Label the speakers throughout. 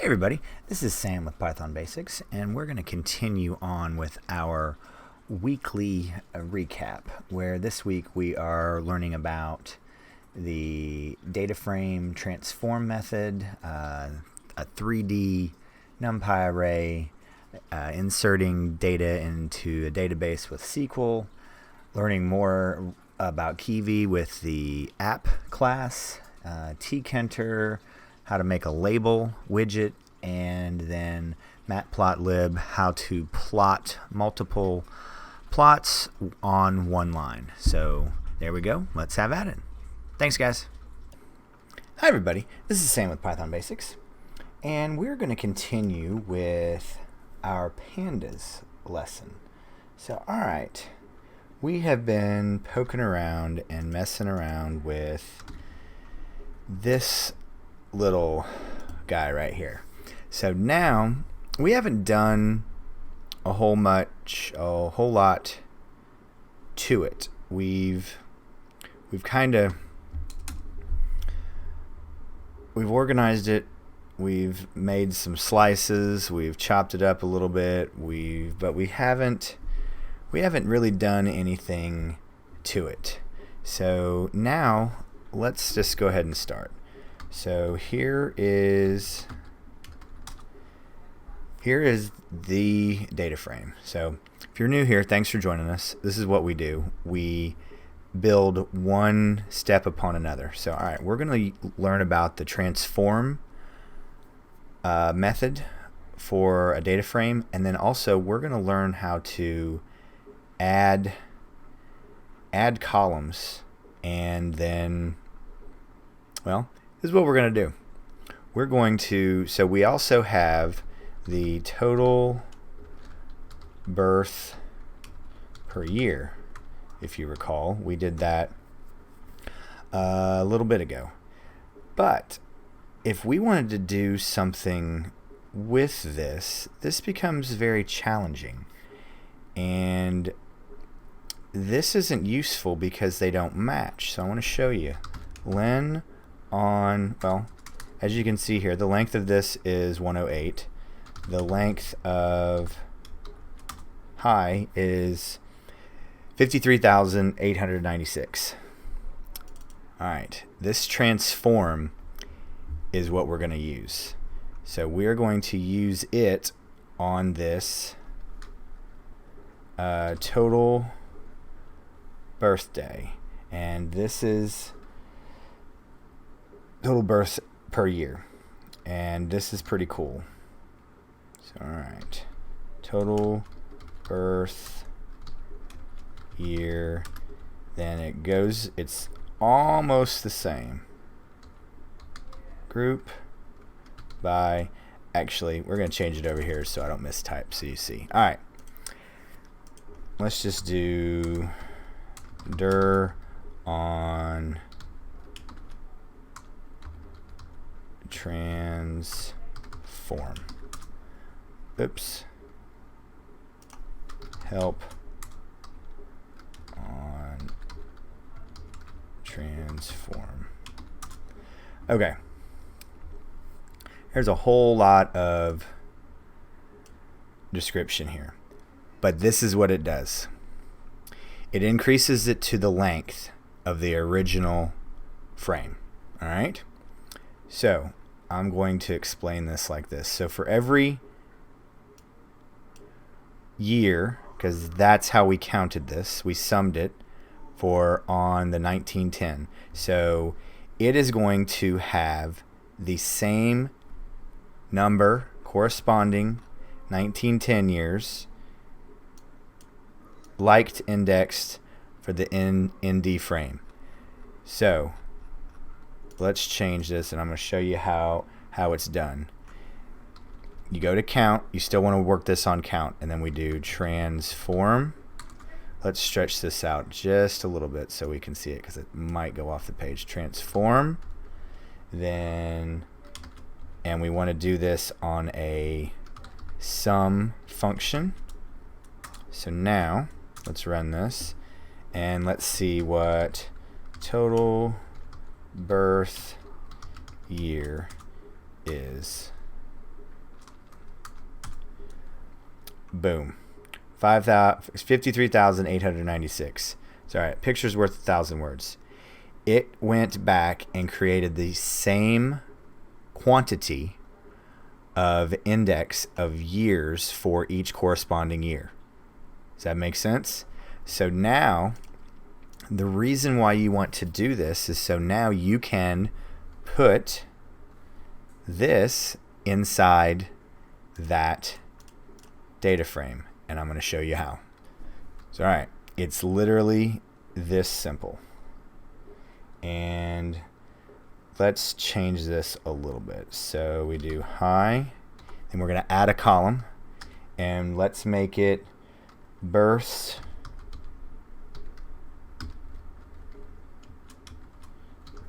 Speaker 1: Hey everybody, this is Sam with Python Basics, and we're going to continue on with our weekly recap, where this week we are learning about the DataFrame transform method, a 3D numpy array, inserting data into a database with SQL, learning more about Kivy with the app class, tkinter, how to make a label widget, and then Matplotlib, how to plot multiple plots on one line. So there we go. Let's have at it. Thanks, guys. Hi, everybody. This is Sam with Python Basics, and we're going to continue with our Pandas lesson. So, all right, we have been poking around and messing around with this little guy right here. So now we haven't done a whole lot to it. We've organized it. We've made some slices. We've chopped it up a little bit. But we haven't really done anything to it. So now let's just go ahead and start. So here is the data frame. So if you're new here, thanks for joining us. This is what we do. We build one step upon another. So all right, we're going to learn about the transform method for a data frame, and then also we're going to learn how to add columns, and then, well, this is what we're going to do. We're going to, so we also have the total birth per year. If you recall, we did that a little bit ago. But if we wanted to do something with this becomes very challenging. And this isn't useful because they don't match. So I want to show you. Len on, well, as you can see here, the length of this is 108. The length of high is 53,896. All right, this transform is what we're going to use. So we're going to use it on this total birthday, and this is total births per year, and this is pretty cool. So all right, total birth year, then it goes, it's almost the same. Group by, actually we're going to change it over here so I don't mistype, so you see. All right, let's just do dir on transform. Oops. Help on transform. Okay. There's a whole lot of description here, but this is what it does. It increases it to the length of the original frame. All right? So I'm going to explain this like this. So for every year, because that's how we counted this, we summed it for on the 1910. So it is going to have the same number corresponding 1910 years liked indexed for the ND frame. So let's change this, and I'm going to show you how it's done. You go to count. You still want to work this on count, and then we do transform. Let's stretch this out just a little bit so we can see it, because it might go off the page. Transform, then, and we want to do this on a sum function. So now let's run this, and let's see what total birth year is. boom, 53,896. So all right, picture's worth 1,000 words. It went back and created the same quantity of index of years for each corresponding year. Does that make sense? So now the reason why you want to do this is so now you can put this inside that data frame, and I'm going to show you how. So all right, it's literally this simple. And let's change this a little bit. So we do hi, and we're going to add a column, and let's make it births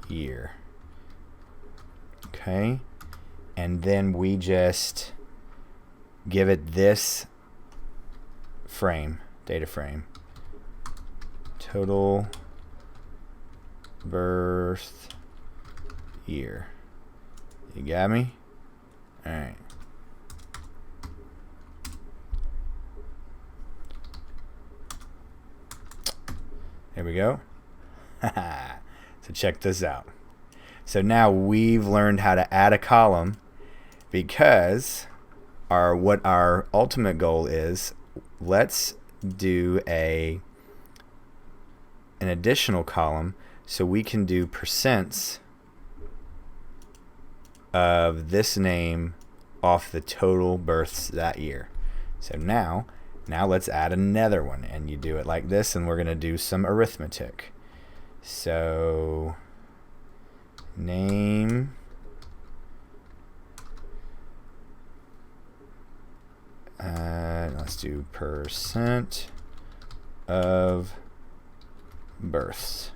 Speaker 1: year. Okay, and then we just give it this frame, data frame, total birth year. You got me? All right. There we go. So check this out. So now we've learned how to add a column, because what our ultimate goal is, let's do an additional column so we can do percents of this name off the total births that year. So now let's add another one, and you do it like this, and we're going to do some arithmetic. So name let's do percent of births,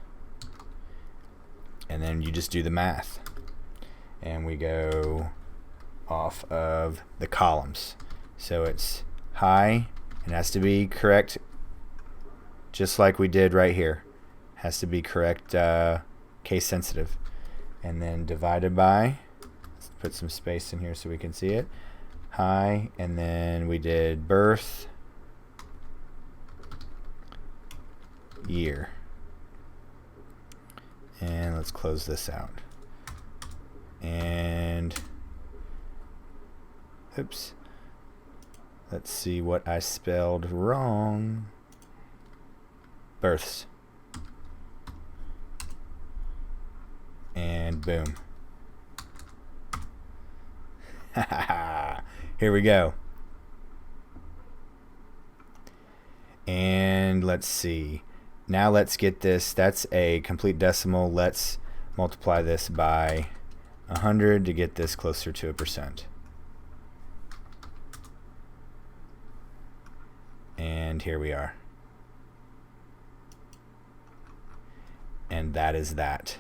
Speaker 1: and then you just do the math, and we go off of the columns. So it's hi, it has to be correct, just like we did right here. Has to be correct, case sensitive, and then divided by, let's put some space in here so we can see it, hi, and then we did birth year. And let's close this out. And oops, let's see what I spelled wrong. Births. And boom. Here we go. And let's see. Now let's get this. That's a complete decimal. Let's multiply this by 100 to get this closer to 1%. And here we are. And that is that.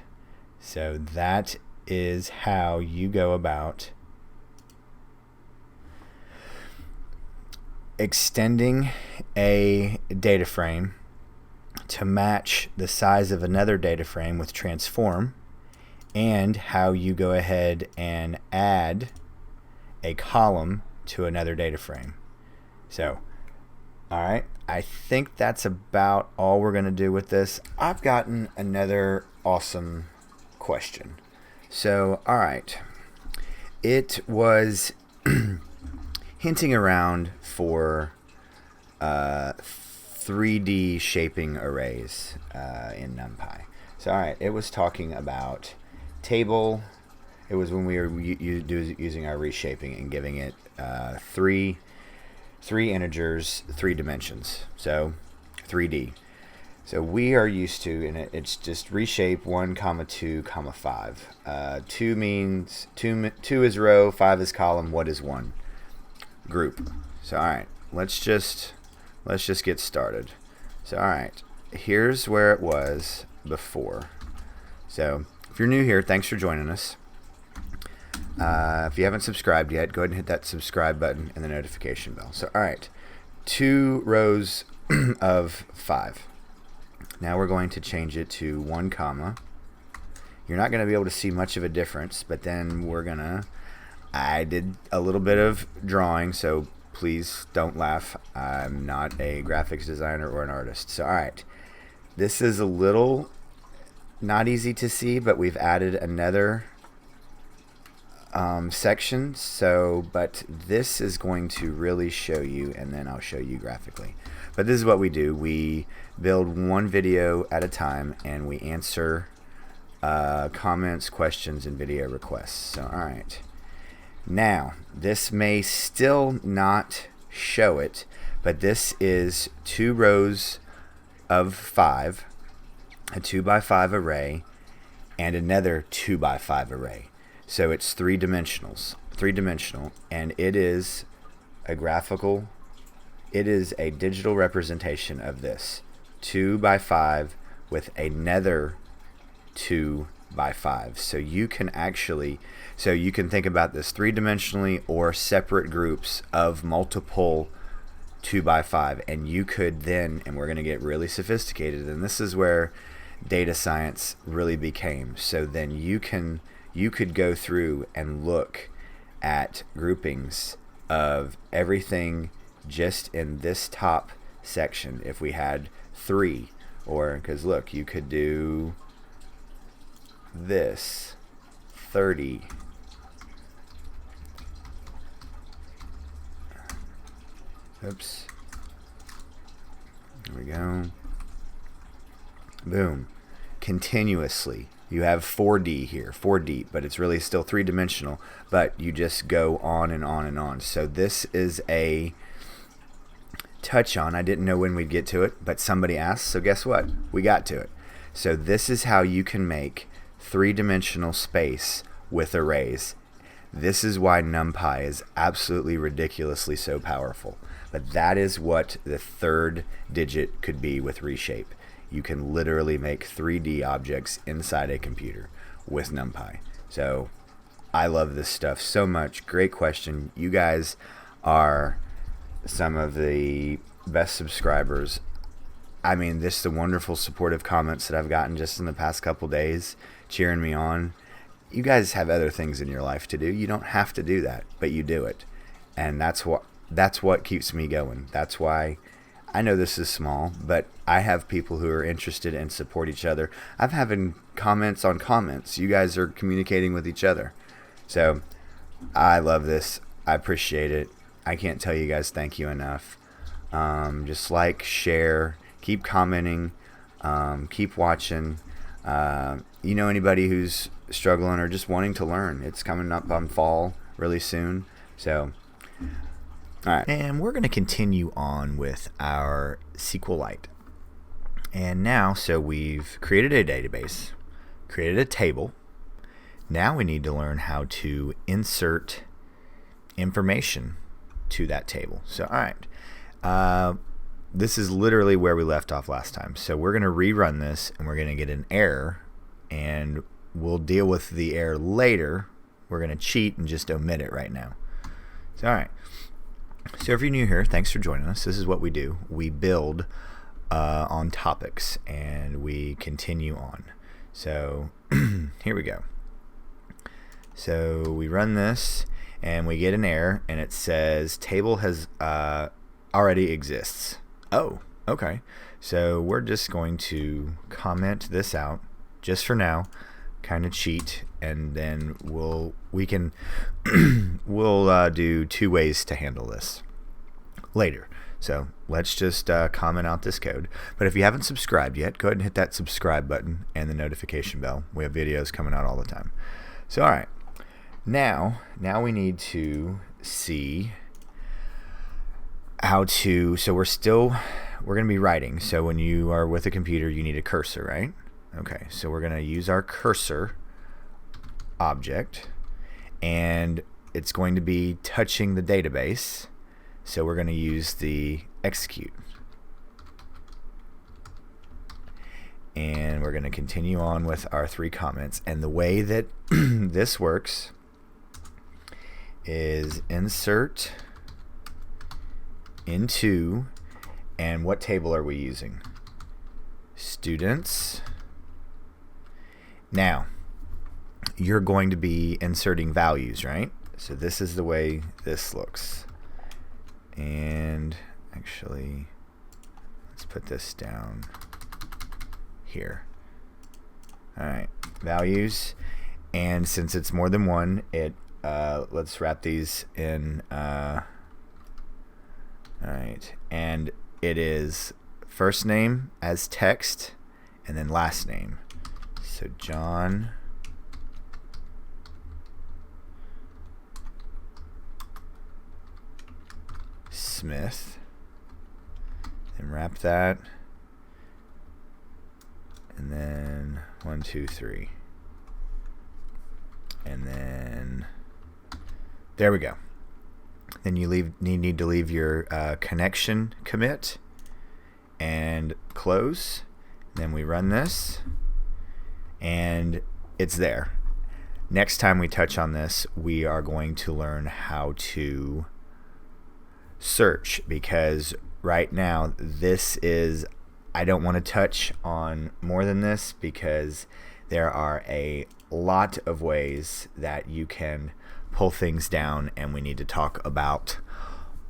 Speaker 1: So that is how you go about extending a data frame to match the size of another data frame with transform, and how you go ahead and add a column to another data frame. So, all right, I think that's about all we're going to do with this. I've gotten another awesome question. So, all right, it was hinting around for 3D shaping arrays in NumPy. So, all right, it was talking about table. It was when we were using our reshaping and giving it three integers, 3 dimensions, so 3D. So we are used to, and it's just reshape 1, 2, 5. 2 means 2 is row, 5 is column, what is 1? Group. So all right, let's just get started. So all right, here's where it was before. So if you're new here, thanks for joining us. If you haven't subscribed yet, go ahead and hit that subscribe button and the notification bell. So all right, 2 rows of 5. Now we're going to change it to 1 comma. You're not going to be able to see much of a difference, but then I did a little bit of drawing, so please don't laugh. I'm not a graphics designer or an artist. So, all right. This is a little not easy to see, but we've added another section. But this is going to really show you, and then I'll show you graphically. But this is what we do. We build one video at a time, and we answer comments, questions, and video requests. So, all right. Now, this may still not show it, but this is 2 rows of 5, a 2x5 array, and another 2x5 array. So it's three-dimensional, and it is a graphical, it is a digital representation of this 2x5 with another 2x5. So you can actually, you can think about this three-dimensionally or separate groups of multiple 2x5, and you could then, and we're going to get really sophisticated, and this is where data science really became. So then you could go through and look at groupings of everything just in this top section. If we had 3, or because look, you could do this 30, oops, there we go, boom, continuously. You have 4D here, 4D, but it's really still three-dimensional, but you just go on and on and on. So this is a touch on. I didn't know when we'd get to it, but somebody asked, so guess what? We got to it. So this is how you can make three-dimensional space with arrays. This is why numpy is absolutely ridiculously so powerful. But that is what the third digit could be with reshape. You can literally make 3D objects inside a computer with numpy. So I love this stuff so much. Great question. You guys are some of the best subscribers. I mean, this is the wonderful supportive comments that I've gotten just in the past couple days, cheering me on. You guys have other things in your life to do. You don't have to do that, but you do it. And that's what keeps me going. That's why I know this is small, but I have people who are interested and support each other. I'm having comments on comments. You guys are communicating with each other. So I love this. I appreciate it. I can't tell you guys thank you enough. Just like, share, keep commenting, keep watching. You know, anybody who's struggling or just wanting to learn, it's coming up on fall really soon. So, all right. And we're going to continue on with our SQLite. And now, so we've created a database, created a table. Now we need to learn how to insert information to that table. So, all right. This is literally where we left off last time. So we're going to rerun this, and we're going to get an error, and we'll deal with the error later. We're going to cheat and just omit it right now. So, all right. So if you're new here, thanks for joining us. This is what we do. We build on topics, and we continue on. So here we go. So we run this, and we get an error, and it says table has already exists. Oh, okay. So we're just going to comment this out just for now, kind of cheat, and then we'll do 2 ways to handle this later. So let's just comment out this code. But if you haven't subscribed yet, go ahead and hit that subscribe button and the notification bell. We have videos coming out all the time. So all right, now we need to see how to, so we're going to be writing. So when you are with a computer, you need a cursor, right? Okay, so we're going to use our cursor object, and it's going to be touching the database. So we're going to use the execute. And we're going to continue on with our 3 comments. And the way that this works is insert into, and what table are we using? Students. Now, you're going to be inserting values, right? So this is the way this looks. And actually, let's put this down here. All right, values. And since it's more than one, let's wrap these in. All right, and it is first name as text, and then last name. So John Smith. And wrap that. And then 1, 2, 3. And then there we go. Then you need to leave your connection commit and close. Then we run this and it's there. Next time we touch on this, we are going to learn how to search, because right now I don't want to touch on more than this, because there are a lot of ways that you can pull things down, and we need to talk about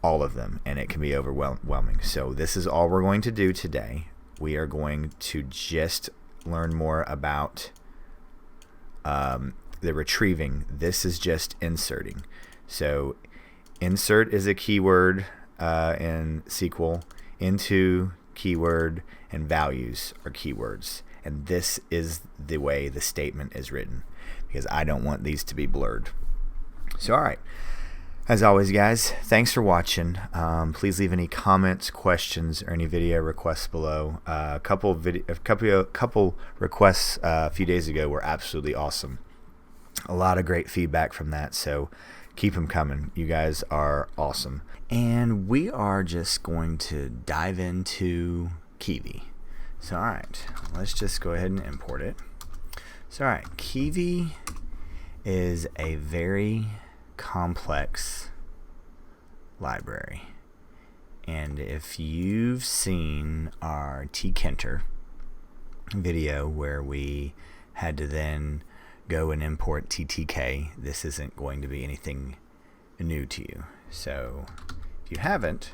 Speaker 1: all of them, and it can be overwhelming. So this is all we're going to do today. We are going to just learn more about the retrieving. This is just inserting. So insert is a keyword in SQL, into keyword, and values are keywords. And this is the way the statement is written, because I don't want these to be blurred. So all right, as always guys, thanks for watching. Please leave any comments, questions, or any video requests below. A couple requests a few days ago were absolutely awesome. A lot of great feedback from that, so keep them coming. You guys are awesome. And we are just going to dive into Kivy. So all right, let's just go ahead and import it. So all right, Kivy is a very complex library. And if you've seen our tkinter video where we had to then go and import ttk, this isn't going to be anything new to you. So if you haven't,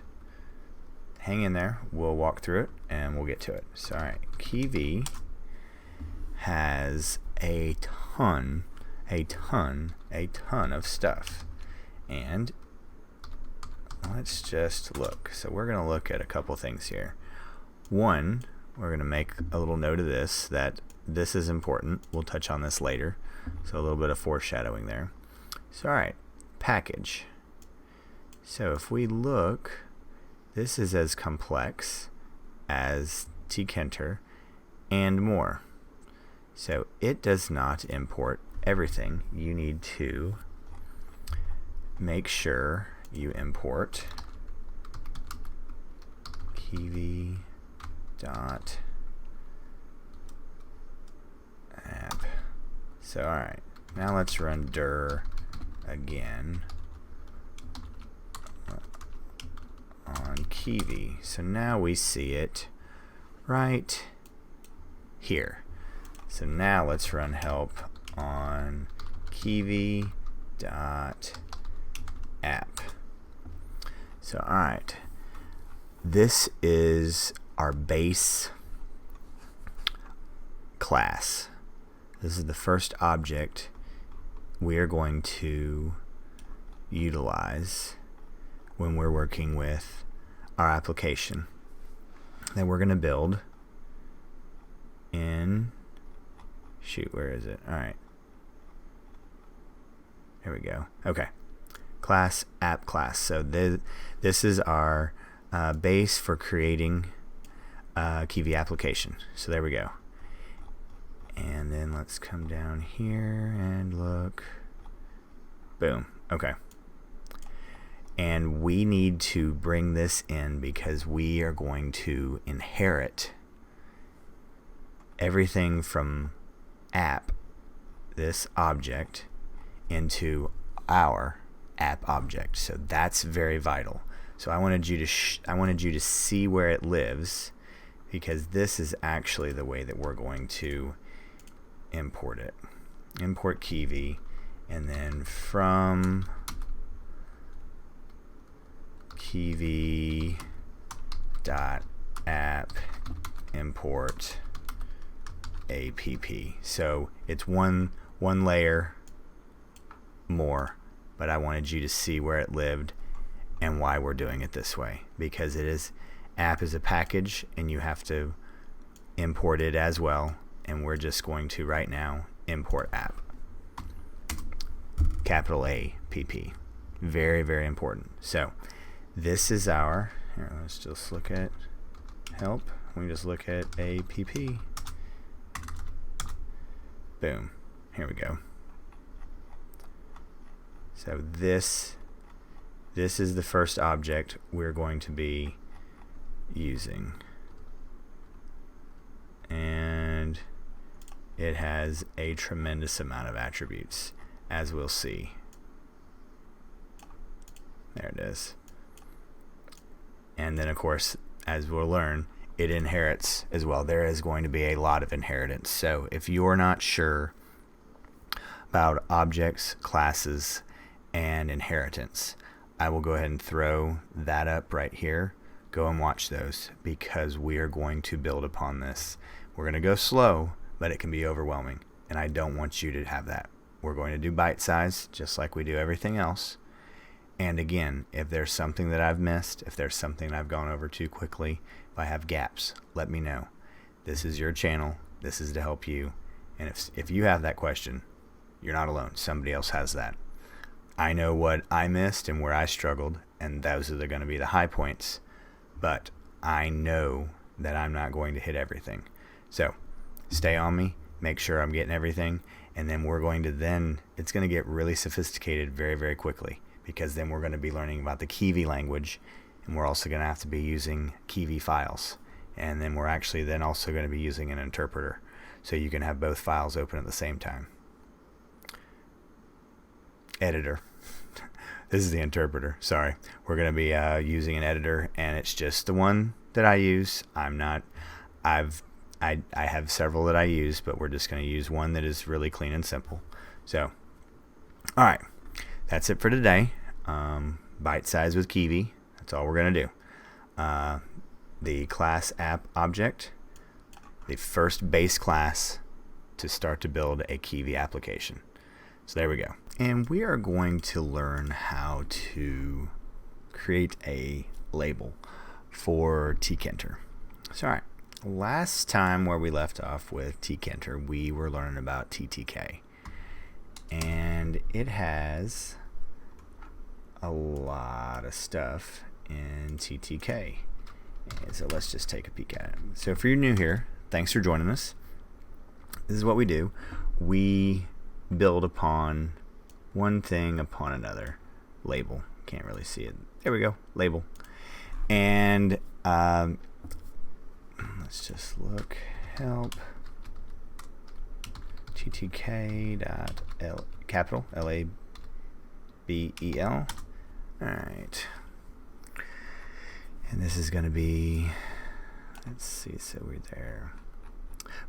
Speaker 1: hang in there, we'll walk through it and we'll get to it. So all right, Kivy has a ton of stuff, and let's just look. So we're going to look at a couple things here. One, we're going to make a little note of this, that this is important. We'll touch on this later, so a little bit of foreshadowing there. So all right, package. So if we look, this is as complex as tkinter and more. So it does not import everything. You need to make sure you import Kivy dot app. So all right, now let's run dir again on Kivy. So now we see it right here. So now let's run help on Kivy dot app. So all right, this is our base class. This is the first object we are going to utilize when we're working with our application that we're going to build in, where is it? All right, here we go. Okay, class app class. So this is our base for creating a Kivy application. So there we go. And then let's come down here and look. Boom. Okay. And we need to bring this in because we are going to inherit everything from app, this object, into our app object. So that's very vital. So I wanted you to see where it lives, because this is actually the way that we're going to import it. Import Kivy, and then from Kivy app import app. So it's one layer more, but I wanted you to see where it lived and why we're doing it this way, because it is app is a package and you have to import it as well, and we're just going to right now import app, capital A P P. Very, very important. So this is our, here, let's just look at help. We can just look at app. Boom. Here we go. So this is the first object we're going to be using. And it has a tremendous amount of attributes, as we'll see. There it is. And then, of course, as we'll learn, it inherits as well. There is going to be a lot of inheritance. So if you're not sure about objects, classes, and inheritance, I will go ahead and throw that up right here. Go and watch those, because we are going to build upon this. We're going to go slow, but it can be overwhelming, and I don't want you to have that. We're going to do bite size just like we do everything else. And again, if there's something that I've missed, if there's something I've gone over too quickly, if I have gaps, let me know. This is your channel. This is to help you. And if you have that question, you're not alone. Somebody else has that. I know what I missed and where I struggled, and those are going to be the high points. But I know that I'm not going to hit everything. So stay on me, make sure I'm getting everything, and then it's going to get really sophisticated very, very quickly, because then we're going to be learning about the Kivy language, and we're also going to have to be using Kivy files. And then we're actually then also going to be using an interpreter, so you can have both files open at the same time. Editor. This is the interpreter. Sorry. We're going to be using an editor, and it's just the one that I use. I have several that I use, but we're just going to use one that is really clean and simple. So, all right. That's it for today. Bite size with Kivy. That's all we're going to do. The class app object, the first base class to start to build a Kivy application. So there we go. And we are going to learn how to create a label for tkinter. So all right, last time where we left off with tkinter, we were learning about TTK. And it has a lot of stuff in TTK. And so let's just take a peek at it. So if you're new here, thanks for joining us. This is what we do. We build upon one thing upon another. Label. Can't really see it. There we go. Label. And let's just look. Help. TTK.L capital LABEL. All right. And this is going to be, let's see, so we're there.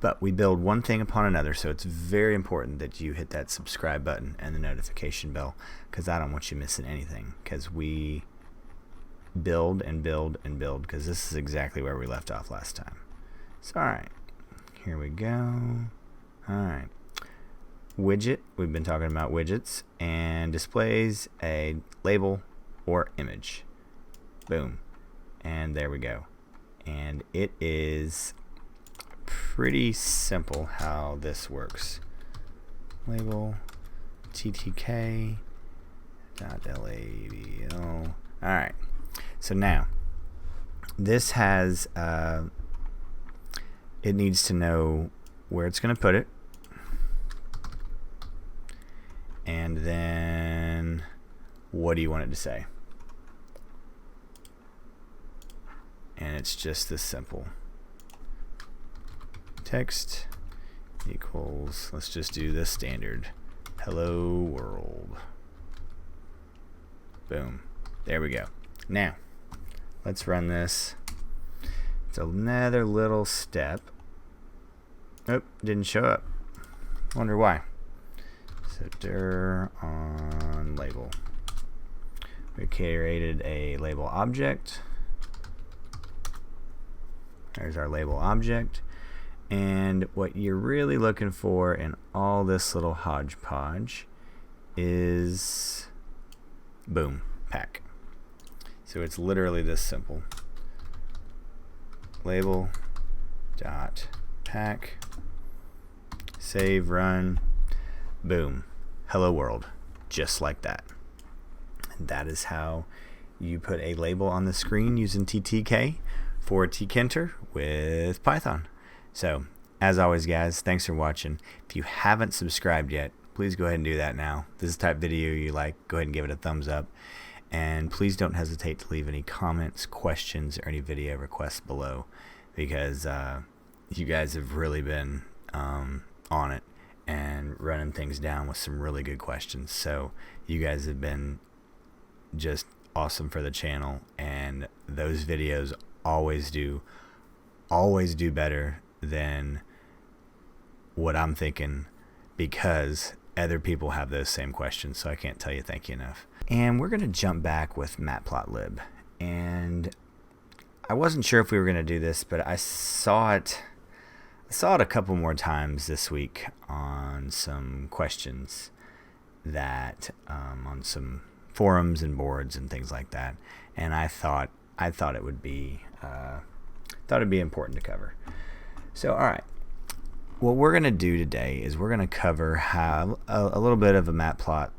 Speaker 1: But we build one thing upon another, so it's very important that you hit that subscribe button and the notification bell, because I don't want you missing anything, because we build and build and build, because this is exactly where we left off last time. So, all right, here we go. All right. Widget, we've been talking about widgets, and displays a label or image. Boom. And there we go. And it is pretty simple how this works. Label ttk.label. Alright, so now this has it needs to know where it's going to put it, and then what do you want it to say. And it's just this simple. Text equals, let's just do the standard, hello world. Boom. There we go. Now, let's run this. It's another little step. Nope, didn't show up. Wonder why. So dir on label. We created a label object. There's our label object. And what you're really looking for in all this little hodgepodge is, boom, pack. So it's literally this simple. Label dot pack, save, run, boom, hello world, just like that. And that is how you put a label on the screen using TTK for tkinter with Python. So as always, guys, thanks for watching. If you haven't subscribed yet, please go ahead and do that now. If this is the type of video you like, go ahead and give it a thumbs up. And please don't hesitate to leave any comments, questions, or any video requests below, because you guys have really been on it and running things down with some really good questions. So you guys have been just awesome for the channel, and those videos always do better than what I'm thinking, because other people have those same questions. So I can't tell you thank you enough. And we're going to jump back with Matplotlib. And I wasn't sure if we were going to do this, but I saw it a couple more times this week on some questions that on some forums and boards and things like that. And I thought it would be it'd be important to cover. So all right, what we're going to do today is we're going to cover how a little bit of a Matplotlib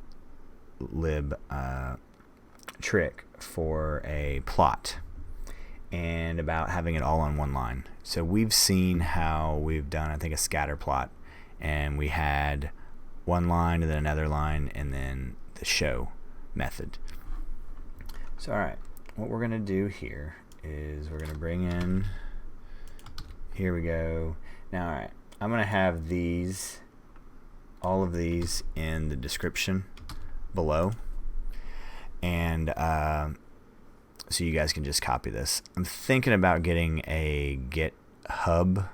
Speaker 1: trick for a plot, and about having it all on one line. So we've seen how we've done, I think, a scatter plot, and we had one line and then another line and then the show method. So all right, what we're going to do here is we're going to bring in, here we go. Now, all right, I'm going to have all of these in the description below, and so you guys can just copy this. I'm thinking about getting a GitHub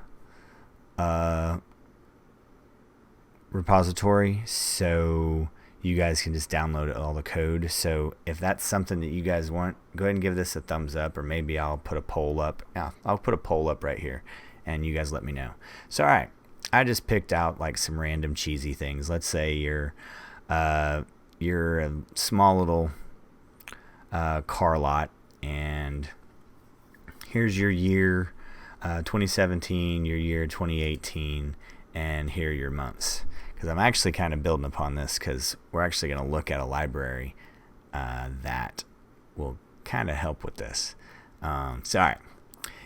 Speaker 1: repository, so you guys can just download all the code. So if that's something that you guys want, go ahead and give this a thumbs up, or maybe I'll put a poll up. I'll put a poll up right here, and you guys let me know. So all right, I just picked out like some random cheesy things. Let's say you're a small little car lot, and here's your year 2017, your year 2018, and here are your months. Because I'm actually kind of building upon this, because we're actually going to look at a library that will kind of help with this. So all right,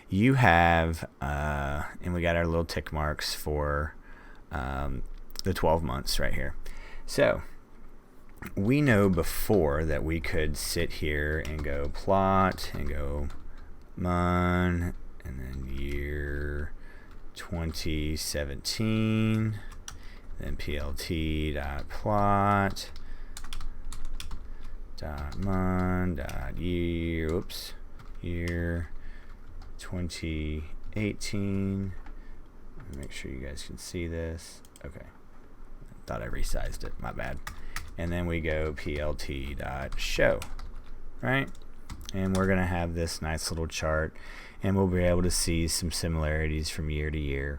Speaker 1: you have and we got our little tick marks for the 12 months right here. So we know before that we could sit here and go plot and go month and then year 2017, then plt.plot .month.year, oops, year 2018. Make sure you guys can see this. Okay, thought I resized it, my bad. And then we go plt.show, right? And we're gonna have this nice little chart, and we'll be able to see some similarities from year to year.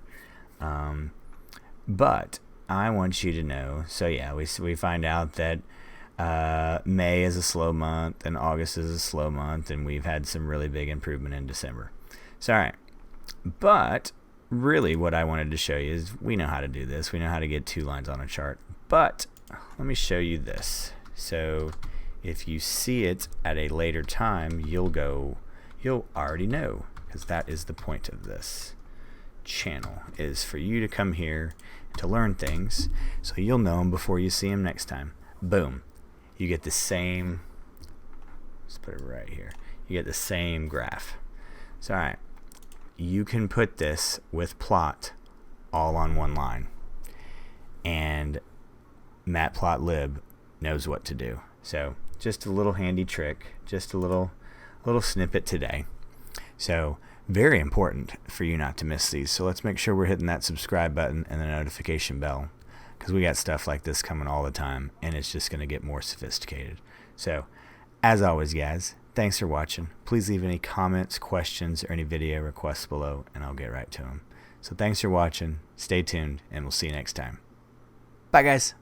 Speaker 1: But I want you to know, so yeah, we find out that May is a slow month and August is a slow month, and we've had some really big improvement in December. So all right, but really what I wanted to show you is we know how to do this. We know how to get 2 lines on a chart, but let me show you this. So if you see it at a later time, you'll already know, because that is the point of this channel, is for you to come here to learn things, so you'll know them before you see them next time. Boom, you get the same, let's put it right here, you get the same graph. So all right, you can put this with plot all on one line, and Matplotlib knows what to do. So just a little handy trick, just a little snippet today. So very important for you not to miss these. So let's make sure we're hitting that subscribe button and the notification bell, because we got stuff like this coming all the time, and it's just going to get more sophisticated. So As always, guys, thanks for watching. Please leave any comments, questions, or any video requests below, and I'll get right to them. So thanks for watching, stay tuned, and we'll see you next time. Bye, guys.